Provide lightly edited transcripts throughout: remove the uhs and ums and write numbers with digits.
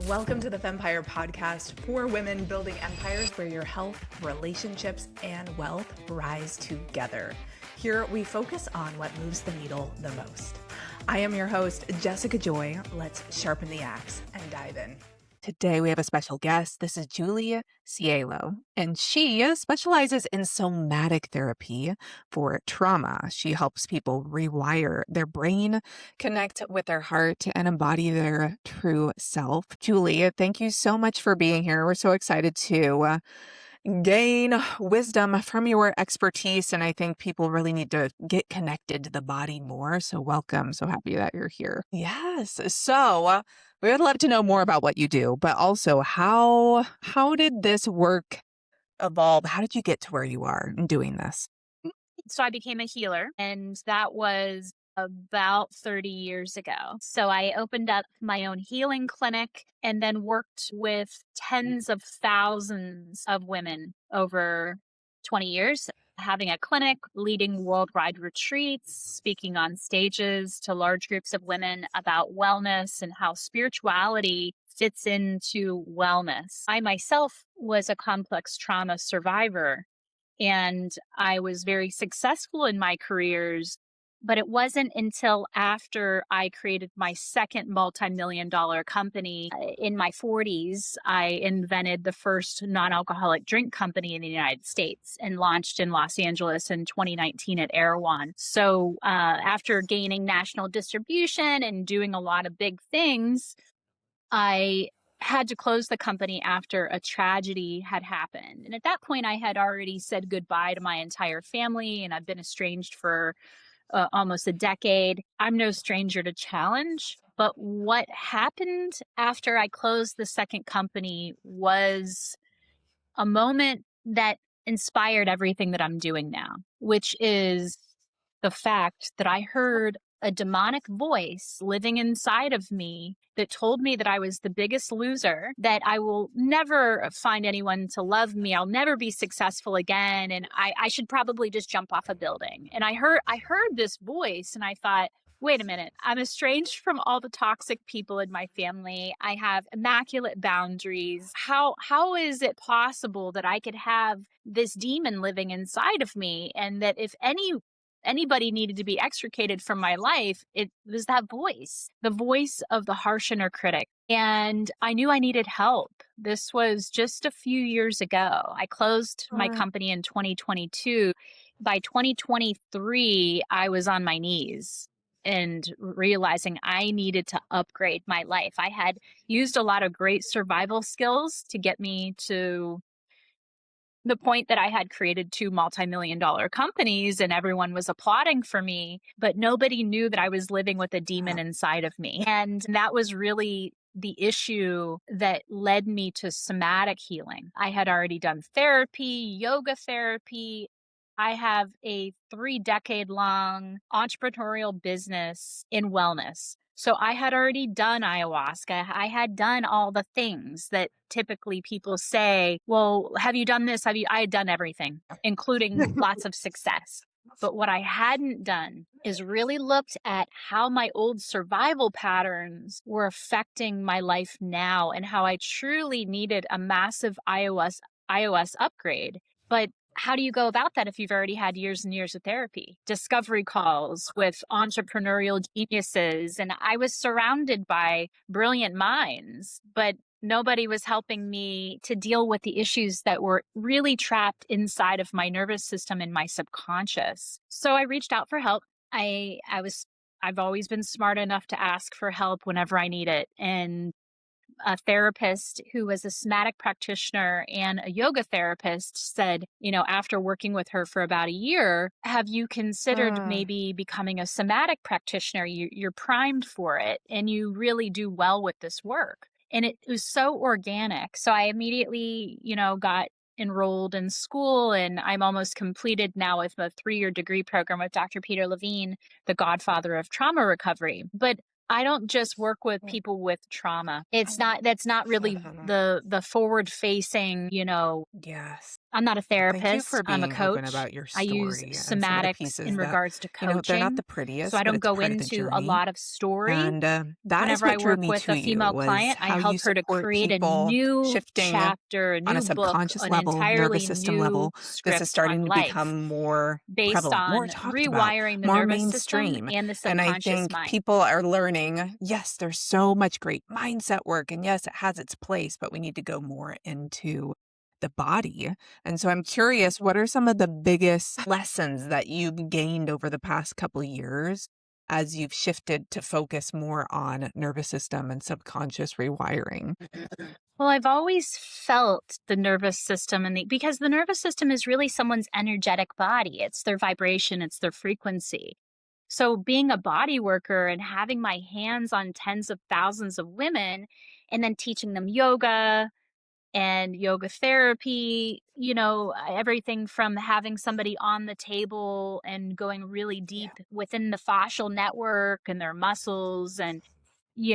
Welcome to the Fempire podcast for women building empires where your health, relationships, and wealth rise together. Here we focus on what moves the needle the most. I am your host, Jessica Joy. Let's sharpen the axe and dive in. Today we have a special guest. This is Cielo, and she specializes in somatic therapy for trauma. She helps people rewire their brain, connect with their heart, and embody their true self. Julie, thank you so much for being here. We're so excited to gain wisdom from your expertise, and I think people really need to get connected to the body more. So welcome. So happy that you're here. Yes. So we would love to know more about what you do, but also how did this work evolve? How did you get to where you are in doing this? So I became a healer, and that was about 30 years ago. So I opened up my own healing clinic and then worked with tens of thousands of women over 20 years, having a clinic, leading worldwide retreats, speaking on stages to large groups of women about wellness and how spirituality fits into wellness. I myself was a complex trauma survivor, and I was very successful in my careers. But it wasn't until after I created my second multi-million-dollar company in my 40s, I invented the first non-alcoholic drink company in the United States and launched in Los Angeles in 2019 at Erewhon. So after gaining national distribution and doing a lot of big things, I had to close the company after a tragedy had happened. And at that point, I had already said goodbye to my entire family, and I've been estranged for almost a decade. I'm no stranger to challenge, but what happened after I closed the second company was a moment that inspired everything that I'm doing now, which is the fact that I heard a demonic voice living inside of me that told me that I was the biggest loser, that I will never find anyone to love me, I'll never be successful again, and I should probably just jump off a building. And I heard this voice, and I thought, wait a minute, I'm estranged from all the toxic people in my family. I have immaculate boundaries. How is it possible that I could have this demon living inside of me, and that if anybody needed to be extricated from my life, it was that voice, the voice of the harsh inner critic. And I knew I needed help. This was just a few years ago. I closed my company in 2022. By 2023, I was on my knees and realizing I needed to upgrade my life. I had used a lot of great survival skills to get me to the point that I had created two multi-million-dollar companies and everyone was applauding for me, but nobody knew that I was living with a demon inside of me. And that was really the issue that led me to somatic healing. I had already done therapy, yoga therapy. I have a 3-decade-long entrepreneurial business in wellness. So I had already done ayahuasca. I had done all the things that typically people say, well, have you done this? I had done everything, including lots of success. But what I hadn't done is really looked at how my old survival patterns were affecting my life now and how I truly needed a massive iOS upgrade. But how do you go about that if you've already had years and years of therapy? Discovery calls with entrepreneurial geniuses. And I was surrounded by brilliant minds, but nobody was helping me to deal with the issues that were really trapped inside of my nervous system and my subconscious. So I reached out for help. I've always been smart enough to ask for help whenever I need it. And a therapist who was a somatic practitioner and a yoga therapist said, after working with her for about a year, have you considered maybe becoming a somatic practitioner? You're primed for it and you really do well with this work. And it was so organic. So I immediately, got enrolled in school, and I'm almost completed now with a 3-year degree program with Dr. Peter Levine, the godfather of trauma recovery. But I don't just work with people with trauma. That's not really the forward facing, Yes. I'm not a Thank you therapist, for I'm a being open coach. about your I use story and some of the somatics in pieces that, regards to they're not coaching, the so I prettiest, but don't it's go part of the into a journey. lot of story. And that is Whenever I what drew work me with to a you female was client, I how you help her to support create a people new shifting chapter, a on a new book, subconscious an level, nervous entirely system new level. This is script starting on to life become more based prevalent, more on talked about, rewiring the more nervous system mainstream. and the And I subconscious think mind. people are learning, yes, there's so much great mindset work. And yes, it has its place, but we need to go more into the body. And so I'm curious, what are some of the biggest lessons that you've gained over the past couple of years as you've shifted to focus more on nervous system and subconscious rewiring? Well, I've always felt the nervous system because the nervous system is really someone's energetic body. It's their vibration, it's their frequency. So being a body worker and having my hands on tens of thousands of women and then teaching them yoga and yoga therapy, everything from having somebody on the table and going really Yeah. deep within the fascial network and their muscles and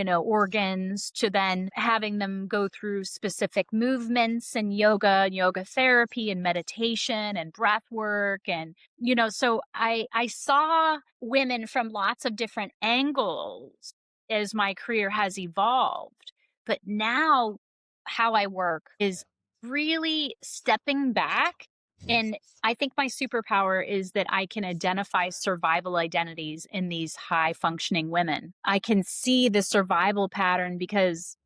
organs to then having them go through specific movements and yoga therapy and meditation and breath work. And, so I saw women from lots of different angles as my career has evolved. But now how I work is really stepping back. And I think my superpower is that I can identify survival identities in these high functioning women. I can see the survival pattern because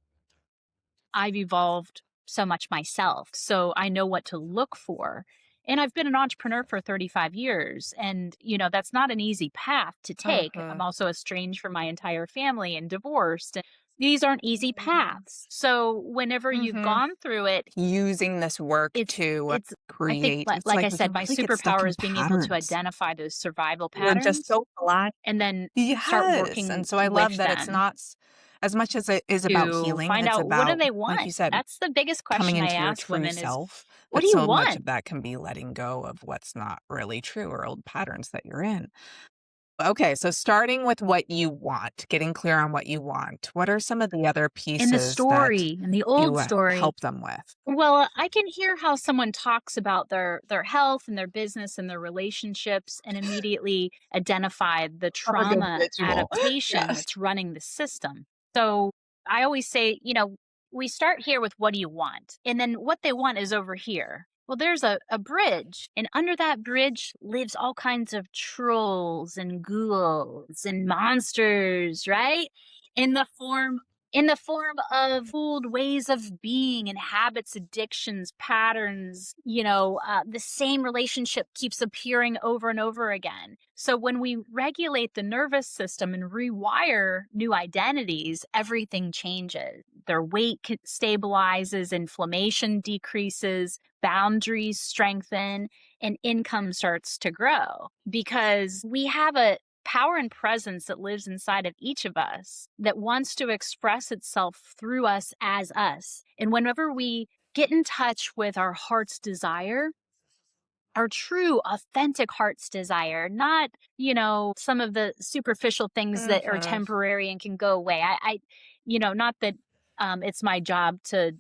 I've evolved so much myself. So I know what to look for. And I've been an entrepreneur for 35 years. And, that's not an easy path to take. I'm Uh-huh. also estranged from my entire family and divorced. And these aren't easy paths. So whenever you've Mm-hmm. gone through it, Using this work to it's I think create, it's like I like we said, can my really get stuck superpower in is being able to patterns. identify those survival We're just patterns so glad. and then start Yes, working and so I love with that it's them not as much as it is about to healing, find it's out what do about, they like you want. said, That's the biggest coming question I into your ask true women is, self, "What but do you so much of want?" that can be letting go of what's not really true or old patterns that you're in. Okay, so starting with what you want, getting clear on what you want, what are some of the other In the pieces that story, in the you, old story, help them with? well, I can hear how someone talks about their health and their business and their relationships and immediately identify the I'm a good trauma visual. adaptation Yes. that's running the system. So I always say, we start here with what do you want? And then what they want is over here. Well, there's a bridge, and under that bridge lives all kinds of trolls and ghouls and monsters, right? In the form of old ways of being and habits, addictions, patterns, the same relationship keeps appearing over and over again. So when we regulate the nervous system and rewire new identities, everything changes. Their weight stabilizes, inflammation decreases, boundaries strengthen, and income starts to grow because we have a power and presence that lives inside of each of us that wants to express itself through us as us. And whenever we get in touch with our heart's desire, our true, authentic heart's desire, not, some of the superficial things that are Mhm. temporary and can go away. Not that it's my job to,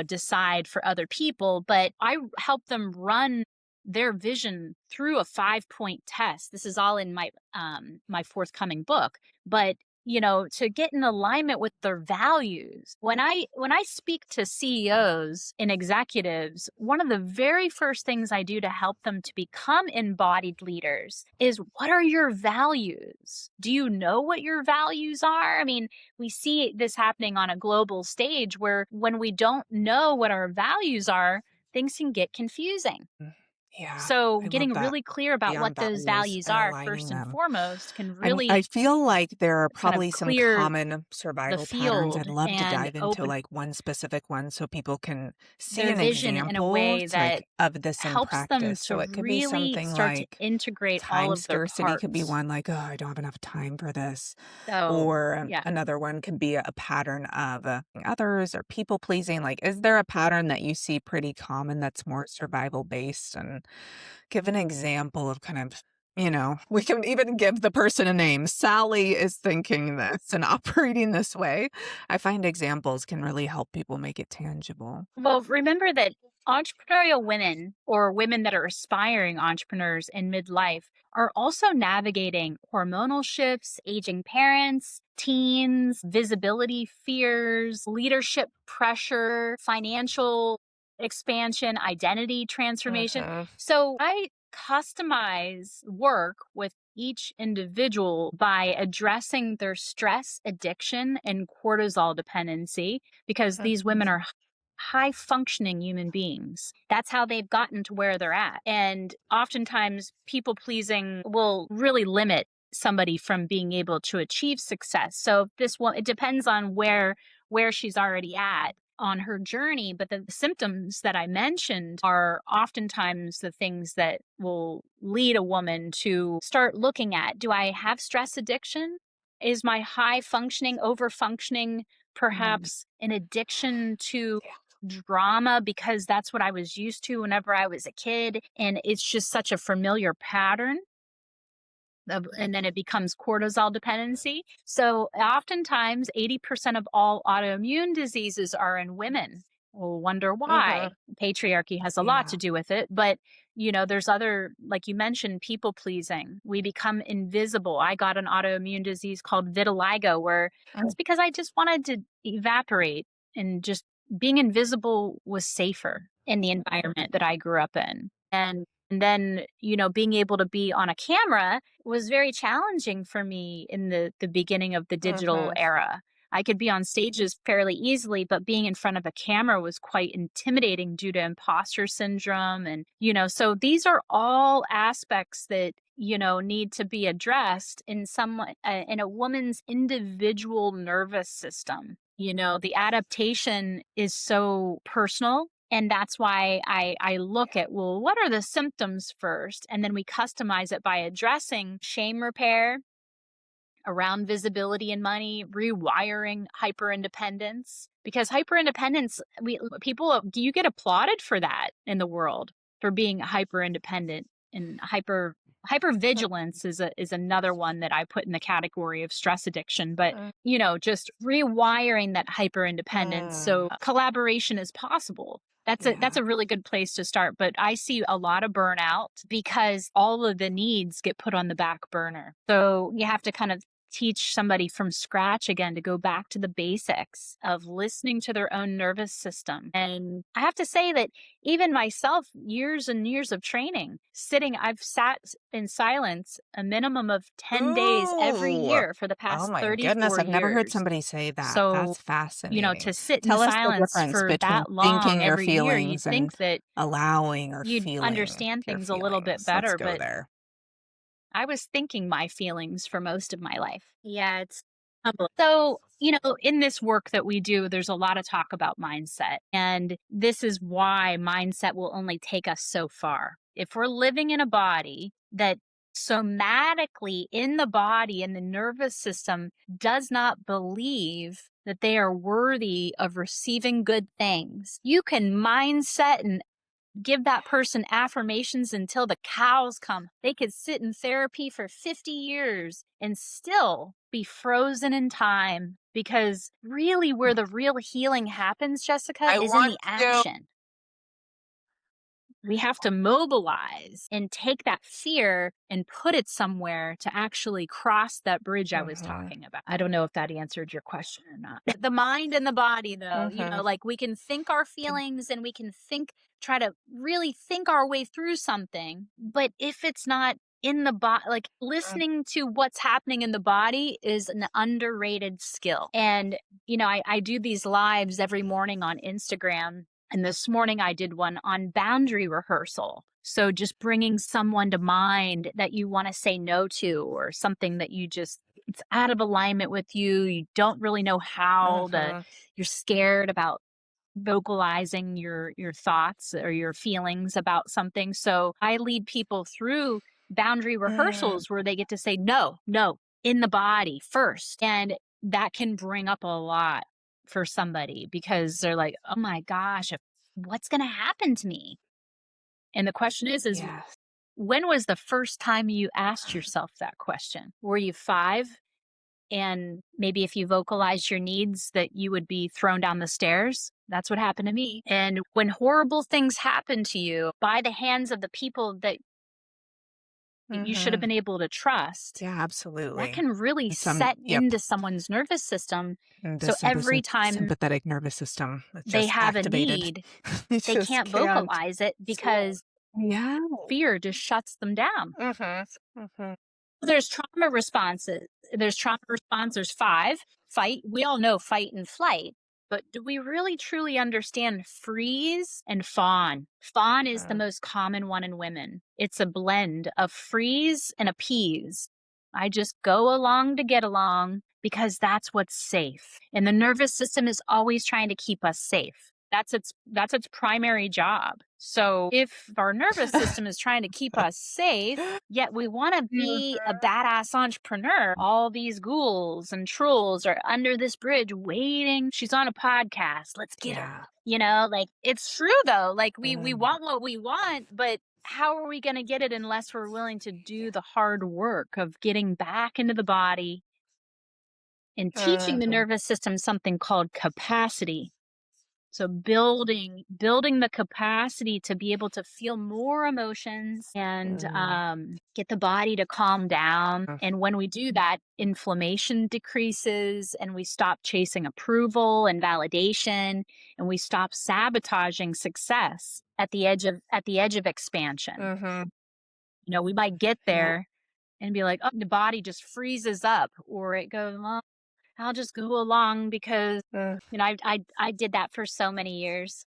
decide for other people, but I help them run their vision through a 5-point test. This is all in my forthcoming book, but to get in alignment with their values. When I speak to CEOs and executives, one of the very first things I do to help them to become embodied leaders is, what are your values? Do you know what your values are? I mean, we see this happening on a global stage where when we don't know what our values are, things can get confusing. Mm. Yeah, So I love getting that. really clear about Beyond what those values values and are aligning first and them. foremost can I really feel like there are kind of probably some clear common the survival patterns. I'd field love to and dive into open like one specific one so people can see their an vision in a example way to, like, that of this in helps them practice. to So it could be really something start to like integrate all time of their scarcity could be parts. one, like, oh, I don't have enough time for this. So, Or yeah. another one could be a pattern of others or people pleasing. Like, is there a pattern that you see pretty common that's more survival based? And give an example of kind of We can even give the person a name. Sally is thinking this and operating this way. I find examples can really help people make it tangible. Well, remember that entrepreneurial women or women that are aspiring entrepreneurs in midlife are also navigating hormonal shifts, aging parents, teens, visibility fears, leadership pressure, financial expansion, identity transformation. Uh-huh. So I customize work with each individual by addressing their stress addiction and cortisol dependency because these women are high functioning human beings. That's how they've gotten to where they're at. And oftentimes, people pleasing will really limit somebody from being able to achieve success. So this one, it depends on where she's already at on her journey, but the symptoms that I mentioned are oftentimes the things that will lead a woman to start looking at, do I have stress addiction? Is my high functioning, over functioning perhaps an addiction to drama because that's what I was used to whenever I was a kid, and it's just such a familiar pattern and then it becomes cortisol dependency. So oftentimes 80% of all autoimmune diseases are in women. We'll wonder Uh-huh. why. Patriarchy has a lot to Yeah. do with it, but there's other, like you mentioned, people pleasing. We become invisible. I got an autoimmune disease called vitiligo where it's because I just wanted to evaporate, and just being invisible was safer in the environment that I grew up in. And then, being able to be on a camera was very challenging for me in the beginning of the digital Uh-huh. era. I could be on stages fairly easily, but being in front of a camera was quite intimidating due to imposter syndrome. And, so these are all aspects that, need to be addressed in a woman's individual nervous system. The adaptation is so personal. And that's why I look at, well, what are the symptoms first? And then we customize it by addressing shame repair around visibility and money, rewiring hyperindependence. Because hyperindependence, you get applauded for that in the world, for being hyperindependent. And hypervigilance is another one that I put in the category of stress addiction. But just rewiring that hyperindependence so collaboration is possible. That's a really good place to start. But I see a lot of burnout because all of the needs get put on the back burner. So you have to kind of teach somebody from scratch again to go back to the basics of listening to their own nervous system. And I have to say that even myself, years and years of training, I've sat in silence a minimum of 10 days every Ooh. year for the Oh past my goodness, 34 I've never heard years. somebody say that. So, That's fascinating. to sit in Tell us the silence difference for between that long thinking your every year, you'd feelings and think that allowing or you'd feeling understand your things a little bit feelings. Let's better, go but there. I was thinking my feelings for most of my life. Yeah, it's humbling. So, in this work that we do, there's a lot of talk about mindset. And this is why mindset will only take us so far. If we're living in a body that somatically in the body and the nervous system does not believe that they are worthy of receiving good things, you can mindset and give that person affirmations until the cows come. They could sit in therapy for 50 years and still be frozen in time, because really where the real healing happens, Jessica, I is in want the to. action. We have to mobilize and take that fear and put it somewhere to actually cross that bridge I was Uh-huh. talking about. I don't know if that answered your question or not. The mind and the body, though, Uh-huh. like we can think our feelings and we can try to really think our way through something. But if it's not in the body, like listening to what's happening in the body is an underrated skill. And, I do these lives every morning on Instagram. And this morning I did one on boundary rehearsal. So just bringing someone to mind that you want to say no to, or something that it's out of alignment with you. You don't really know Uh-huh. you're scared about vocalizing your thoughts or your feelings about something. So I lead people through boundary rehearsals where they get to say no, no, in the body first. And that can bring up a lot for somebody because they're like, oh my gosh, what's going to happen to me? And the question is Yes. when was the first time you asked yourself that question? Were you 5? And maybe if you vocalized your needs that you would be thrown down the stairs. That's what happened to me. And when horrible things happen to you by the hands of the people that you should have Mhm. been able to trust, Yeah, that absolutely. can really And some set yep, into someone's nervous system. and the So every time sympathetic nervous system that's they just have a activated. need, You they just can't can't. vocalize it because Yeah. fear just shuts them down. Mhm. Mhm. There's trauma responses. There's trauma response. There's 5. Fight. We all know fight and flight. But do we really truly understand freeze and fawn? Fawn is the Mm. most common one in women. It's a blend of freeze and appease. I just go along to get along because that's what's safe. And the nervous system is always trying to keep us safe. That's its primary job. So if our nervous system is trying to keep us safe, yet we want to be a Mhm. badass entrepreneur. All these ghouls and trolls are under this bridge waiting. She's on a podcast. Let's get her. Yeah. Like it's true though. Like we Mm. want what we want, but how are we going to get it unless we're willing to do the hard work of getting back into the body and teaching the Mhm. nervous system something called capacity. So building the capacity to be able to feel more emotions and Mm. get the body to calm down. Mm. And when we do that, inflammation decreases, and we stop chasing approval and validation, and we stop sabotaging success at the edge of expansion. Mhm. We might get Yeah. there and be like, oh, the body just freezes up, or it goes, well, I'll just go along because Mm. I did that for so many years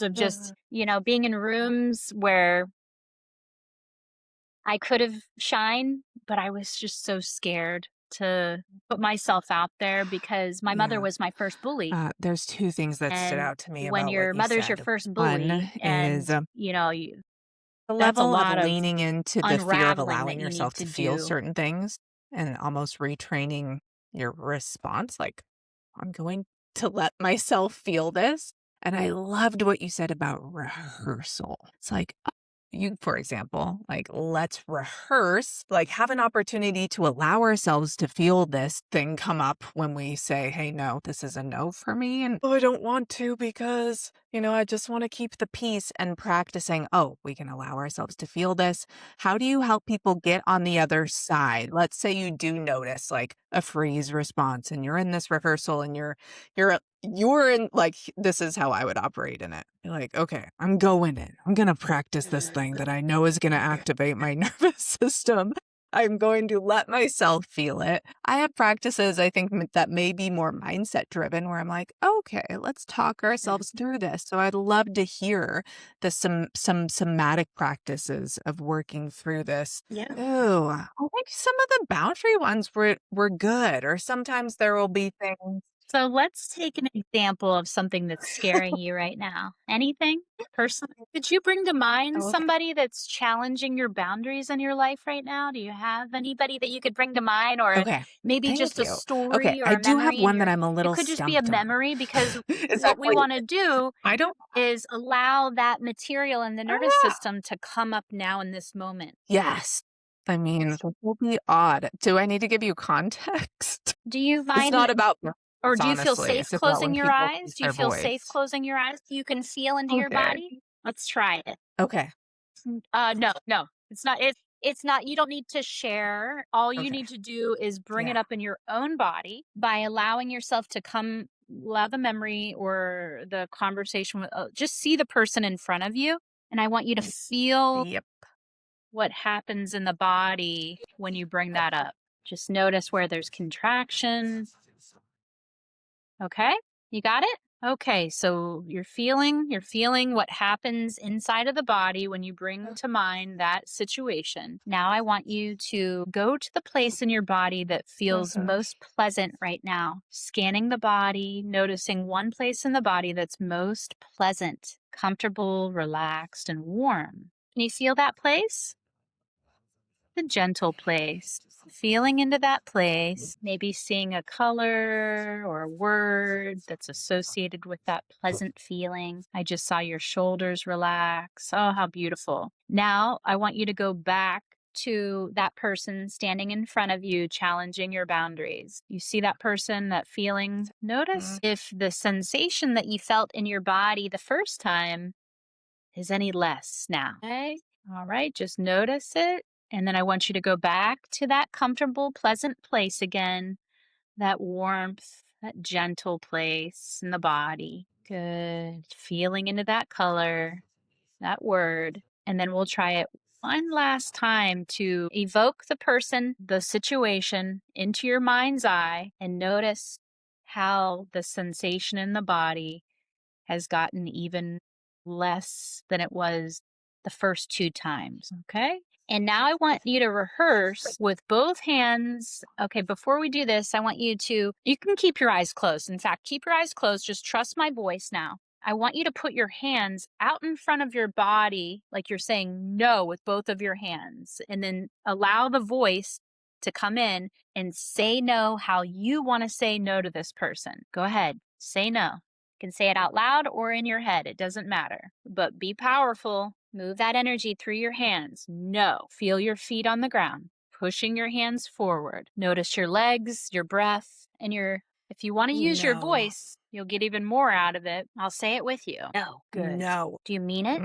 of just, Mhm. being in rooms where I could have shined, but I was just so scared to put myself out there because my mother Yeah. was my first bully. There's 2 things that stood And out to me when about what your you mother's your said. first One bully is, and, the that's a level of lot of leaning into the fear of unraveling that allowing you need yourself to to feel do. certain things and almost retraining your response, like, "I'm going to let myself feel this." And I loved what you said about rehearsal. It's like, you, for example, like, let's rehearse, like, have an opportunity to allow ourselves to feel this thing come up when we say, hey, no, this is a no for me. And oh, I don't want to because, I just want to keep the peace and practicing. Oh, we can allow ourselves to feel this. How do you help people get on the other side? Let's say you do notice like a freeze response and you're in this rehearsal and you're in like this is how I would operate in it. Be like, okay, I'm going in. I'm gonna practice this thing that I know is gonna activate my nervous system. I'm going to let myself feel it. I have practices I think that may be more mindset driven where I'm like, okay, let's talk ourselves through this. So I'd love to hear some somatic practices of working through this. Yeah. Ooh, I think some of the boundary ones were good, or sometimes there will be things. So let's take an example of something that's scaring you right now. Anything personally? Could you bring to mind Oh, okay. somebody that's challenging your boundaries in your life right now? Do you have anybody that you could bring to mind, or Okay. maybe Thank just a you. Okay, story or I a do have memory in one that your I'm a it little could just be a stumped on. memory because Is that what we what you want to do I don't is allow that material in the nervous ah, system to come up now in this moment. yes. I mean, it will be odd. Do I need to give you context? Do you It's find not about or performance, do you feel honestly. safe It's about closing when your people eyes? use Do you their feel safe voice. closing your eyes? You can feel into your Okay. body? Let's try it. Okay. No, no. It's not you don't need to share. All you Okay. need to do is bring it Yeah. up in your own body by allowing yourself to allow the memory or the conversation with just see the person in front of you, and I want you to feel Yep. what happens in the body when you bring that up. Just notice where there's contraction. Okay? You got it? Okay, so you're feeling what happens inside of the body when you bring to mind that situation. Now I want you to go to the place in your body that feels Mhm. most pleasant right now. Scanning the body, noticing one place in the body that's most pleasant, comfortable, relaxed, and warm. Can you feel that place? the gentle place, feeling into that place, maybe seeing a color or a word that's associated with that pleasant feeling. I just saw your shoulders relax. Oh, how beautiful. Now I want you to go back to that person standing in front of you, challenging your boundaries. You see that person, that feeling. Notice if the sensation that you felt in your body the first time is any less now. Okay. All right. Just notice it. And then I want you to go back to that comfortable, pleasant place again, that warmth, that gentle place in the body. Good. Feeling into that color, that word. And then we'll try it one last time to evoke the person, the situation into your mind's eye and notice how the sensation in the body has gotten even less than it was the first 2 times. Okay. And now I want you to rehearse with both hands. Okay, before we do this, I want you can keep your eyes closed. In fact, keep your eyes closed. Just trust my voice now. I want you to put your hands out in front of your body, like you're saying no with both of your hands, and then allow the voice to come in and say no how you want to say no to this person. Go ahead, say no. You can say it out loud or in your head. It doesn't matter. But be powerful. Move that energy through your hands. No. Feel your feet on the ground, pushing your hands forward. Notice your legs, your breath, and if you want to use your voice, you'll get even more out of it. I'll say it with you. No. Good. No. Do you mean it?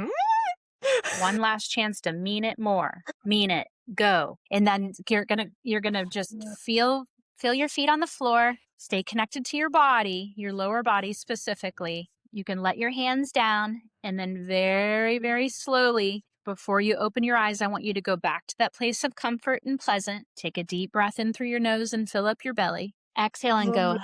One last chance to mean it more. Mean it. Go. And then you're gonna just feel your feet on the floor. Stay connected to your body, your lower body specifically. You can let your hands down, and then very, very slowly, before you open your eyes, I want you to go back to that place of comfort and pleasant. Take a deep breath in through your nose and fill up your belly. Exhale and go,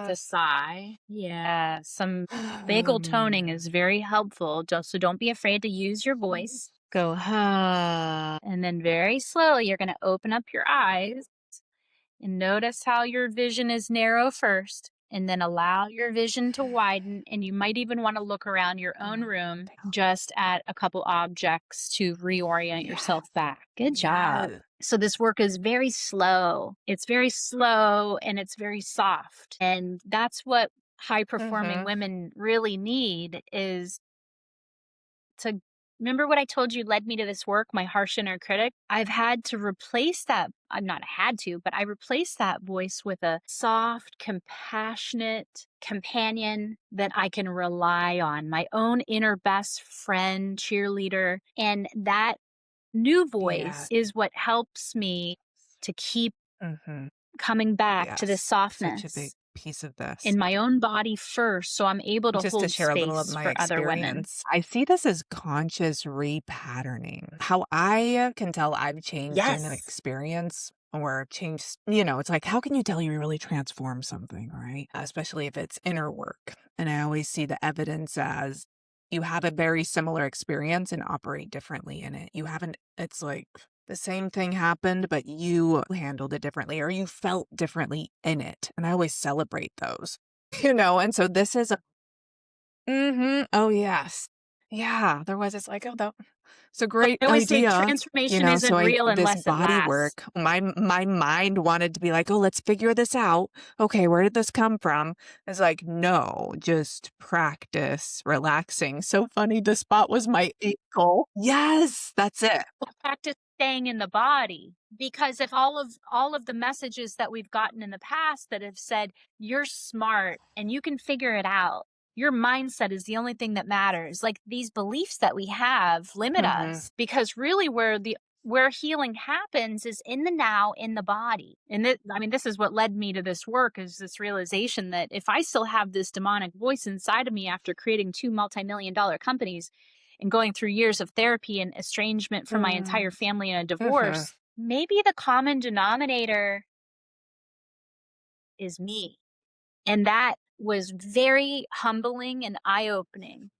the sigh. Yeah, some vagal toning is very helpful. So don't be afraid to use your voice. Go, and then very slowly, you're going to open up your eyes and notice how your vision is narrow first, and then allow your vision to widen. And you might even want to look around your own room just at a couple objects to reorient yourself back. Good job. So this work is very slow. It's very slow and it's very soft. And that's what high performing women really need, is to remember what I told you led me to this work, my harsh inner critic. I've had to replace that. I've not had to, but I replaced that voice with a soft, compassionate companion that I can rely on, my own inner best friend, cheerleader. And that new voice is what helps me to keep coming back to this softness. Such a big piece of this in my own body first, so I'm able to just hold to share a little of space my for other women. experience. I see this as conscious repatterning. How I can tell I've changed in an experience or changed, it's like, how can you tell you really transform something, right? Especially if it's inner work. And I always see the evidence as you have a very similar experience and operate differently in it. It's like the same thing happened, but you handled it differently or you felt differently in it. And I always celebrate those, and so this is oh, yes. Yeah, there was, it's like, oh, it's a great I always say idea, transformation isn't real this unless it body lasts. work, my mind wanted to be like, oh, let's figure this out. Okay, where did this come from? It's like, no, just practice relaxing. So funny, the spot was my ankle. Yes, that's it. Practice staying in the body, because if all of the messages that we've gotten in the past that have said you're smart and you can figure it out, your mindset is the only thing that matters. Like, these beliefs that we have limit us, because really where healing happens is in the now, in the body. And this is what led me to this work, is this realization that if I still have this demonic voice inside of me after creating 2 multi-million-dollar companies and going through years of therapy and estrangement from my entire family and a divorce, maybe the common denominator is me. And that was very humbling and eye-opening.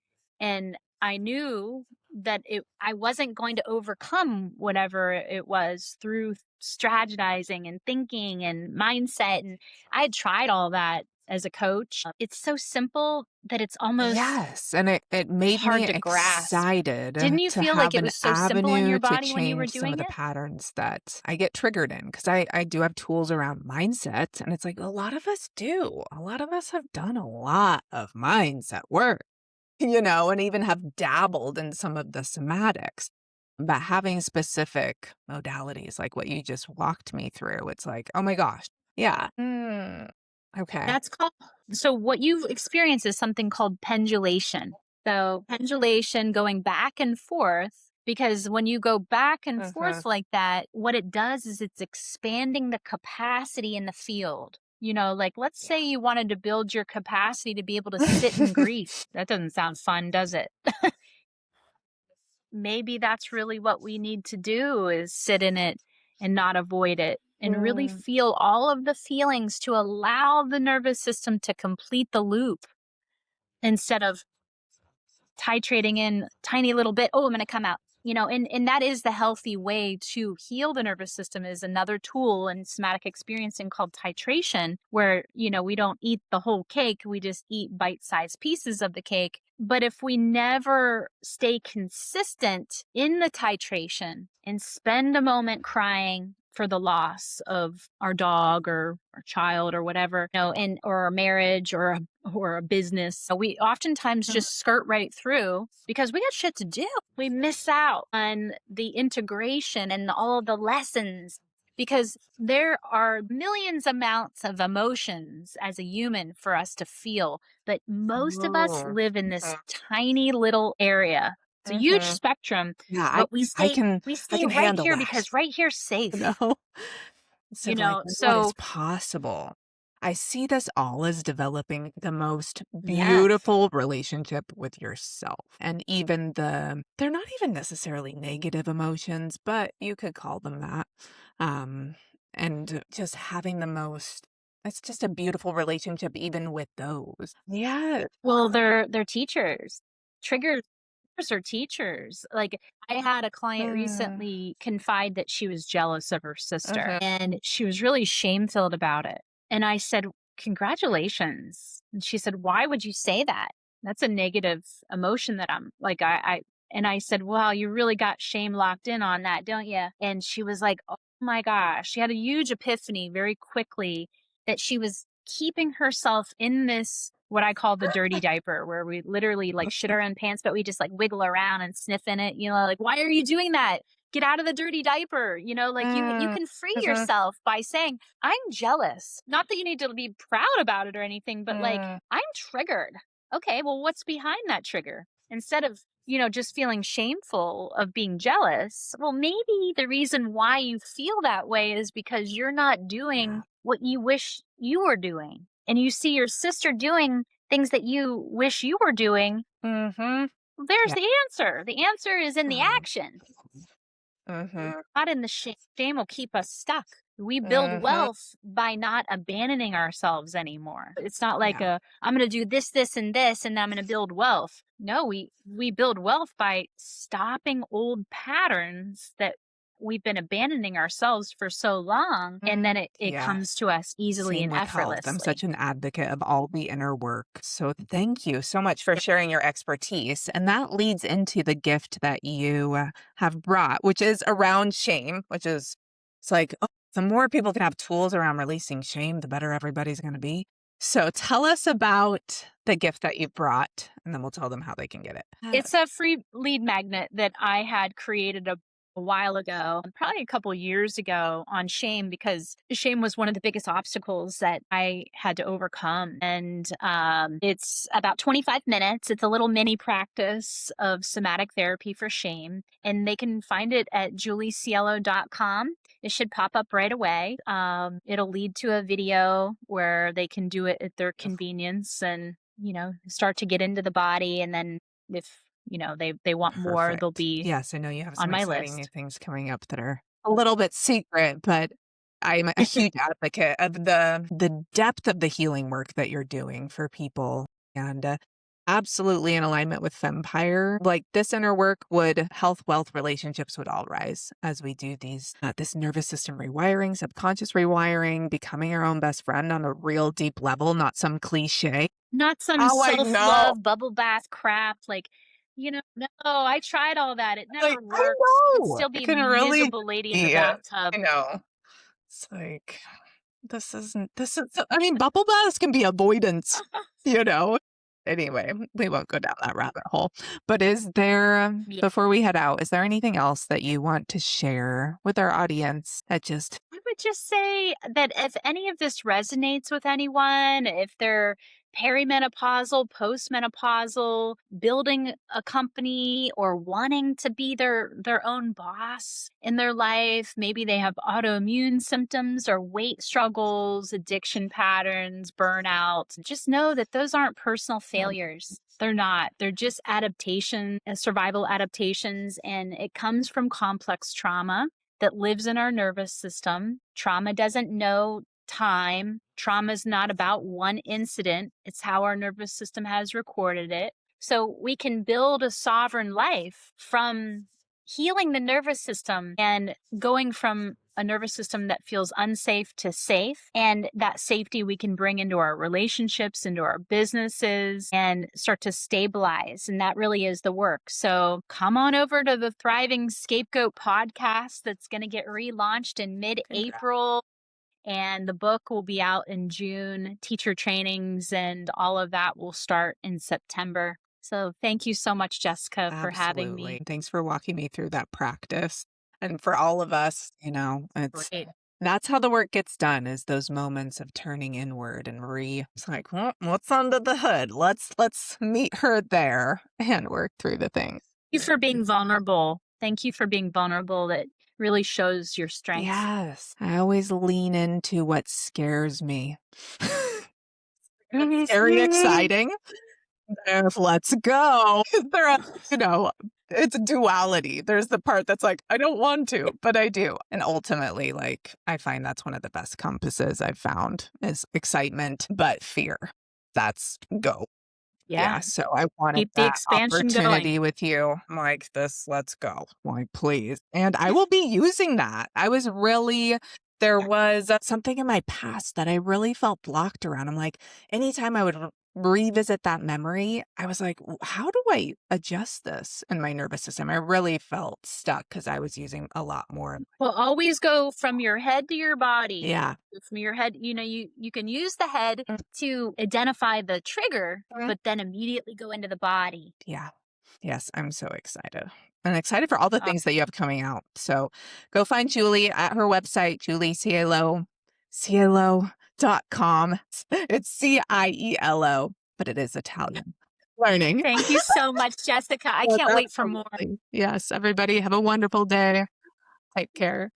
And I knew that I wasn't going to overcome whatever it was through strategizing and thinking and mindset. And I had tried all that as a coach. It's so simple that it's almost Yes, and it made hard me to grasp. excited Didn't you to feel like have it an was so simple in avenue your to body when you were change some of doing the it? patterns that I get triggered in, because I do have tools around mindset, and it's like a lot of us do. A lot of us have done a lot of mindset work, and even have dabbled in some of the somatics. But having specific modalities like what you just walked me through, it's like, oh my gosh. Yeah. Okay. That's called, so what you've experienced is something called pendulation. So pendulation, going back and forth, because when you go back and Mhm. forth like that, what it does is it's expanding the capacity in the field. Like let's say you wanted to build your capacity to be able to sit in grief. That doesn't sound fun, does it? Maybe that's really what we need to do, is sit in it and not avoid it, and really Mm. feel all of the feelings to allow the nervous system to complete the loop instead of titrating in tiny little bit. Oh, I'm going to come out. And that is the healthy way to heal the nervous system, is another tool in somatic experiencing called titration, where, we don't eat the whole cake. We just eat bite-sized pieces of the cake. But if we never stay consistent in the titration and spend a moment crying for the loss of our dog or our child or whatever, or a marriage or a business, so we oftentimes just skirt right through because we got shit to do. We miss out on the integration and all of the lessons, because there are millions amounts of emotions as a human for us to feel, but most of us Oh, live in this tiny little area. It's a huge mhm. spectrum, Yeah, but we I stay can we I stay can right handle here that, because right here's safe. So like, what is So possible? I see this all as developing the most yes. beautiful relationship with yourself. And even they're not even necessarily negative emotions, but you could call them that. Um, and just having it's just a beautiful relationship even with those. Yeah. Well, they're teachers. Triggers are teachers. Like, I had a client Mm, recently confide that she was jealous of her sister mhm. and she was really shame-filled about it. And I said, "Congratulations." And she said, "Why would you say that? That's a negative emotion that I'm like I." And I said, "Well, you really got shame locked in on that, don't you?" And she was like, "Oh my gosh." She had a huge epiphany very quickly that she was keeping herself in this, what I call the dirty diaper, where we literally like shit our own pants, but we just like wiggle around and sniff in it. Like, why are you doing that? Get out of the dirty diaper. Like you Mm, can free mhm, yourself by saying, I'm jealous. Not that you need to be proud about it or anything, but like, mm. I'm triggered. Okay, well, what's behind that trigger? Instead of, just feeling shameful of being jealous, well, maybe the reason why you feel that way is because you're not Yeah. doing what you wish you were doing. And you see your sister doing things that you wish you were doing. Mhm. Well, there's Yeah. the answer. The answer is in the Oh, action, mhm, not in the shame. Shame will keep us stuck. We build mhm. wealth by not abandoning ourselves anymore. It's not like Yeah. I'm going to do this, this, and this, and then I'm going to build wealth. No, we build wealth by stopping old patterns that we've been abandoning ourselves for so long, and then it Yeah. comes to us easily Same and with health. I'm effortlessly. such an advocate of all the inner work. So thank you so much for sharing your expertise. And that leads into the gift that you have brought, which is around shame, it's like, oh, the more people can have tools around releasing shame, the better everybody's going to be. So tell us about the gift that you've brought, and then we'll tell them how they can get it. It's a free lead magnet that I had created a while ago, probably a couple years ago, on shame, because shame was one of the biggest obstacles that I had to overcome. And it's about 25 minutes. It's a little mini practice of somatic therapy for shame. And they can find it at juliecielo.com. It should pop up right away. It'll lead to a video where they can do it at their convenience and, start to get into the body. And then if, they want more, they'll Perfect. be Yes, I know you have on some my exciting new list. things coming up that are a little bit secret, but I'm a huge advocate of the depth of the healing work that you're doing for people. And absolutely in alignment with Fempire. Like this inner work would health, wealth, relationships would all rise as we do these, this nervous system rewiring, subconscious rewiring, becoming our own best friend on a real deep level, not some cliche. Not some Oh, I know. self-love bubble bath crap. Like, no, I tried all that. It Like, never I worked. I'd know. still It be a can really miserable lady in the be, bathtub. I know. It's like, I mean, bubble baths can be avoidance, you know? Anyway, we won't go down that rabbit hole. But is there, Yeah. before we head out, is there anything else that you want to share with our audience that just, I would just say that if any of this resonates with anyone, if they're perimenopausal, postmenopausal, building a company or wanting to be their own boss in their life, maybe they have autoimmune symptoms or weight struggles, addiction patterns, burnout, just know that those aren't personal failures. They're not. They're just adaptation, survival adaptations, and it comes from complex trauma that lives in our nervous system. Trauma doesn't know time. Trauma is not about one incident, it's how our nervous system has recorded it. So we can build a sovereign life from healing the nervous system and going from a nervous system that feels unsafe to safe. And that safety we can bring into our relationships, into our businesses, and start to stabilize. And that really is the work. So come on over to the Thriving Scapegoat podcast that's going to get relaunched in mid-April. And the book will be out in June. Teacher trainings and all of that will start in September. So thank you so much, Jessica, for having me. absolutely. Thanks for walking me through that practice. And for all of us, it's Great. that's how the work gets done, is those moments of turning inward and it's like, well, what's under the hood? Let's meet her there and work through the things. Thank you for being vulnerable. Thank you for being vulnerable. That really shows your strength. Yes. I always lean into what scares me. It's very exciting. Let's go. It's duality. There's the part that's like, I don't want to, but I do. And ultimately, like, I find that's one of the best compasses I've found is excitement, but fear. That's go. Yeah. So I wanted Keep the that expansion opportunity going. with you. I'm like, let's go. I'm like, please. And I will be using that. There was something in my past that I really felt blocked around. I'm like, anytime I would revisit that memory, I was like, how do I adjust this in my nervous system? I really felt stuck because I was using a lot more. Well, always go from your head to your body. Yeah. From your head, you can use the head to identify the trigger, but then immediately go into the body. Yeah. Yes, I'm so excited. I'm excited for all the things that you have coming out. So go find Julie at her website, Cielo.com. It's Cielo, but it is Italian. Learning. Thank you so much, Jessica. I can't wait for more. Yes, everybody have a wonderful day. Take care.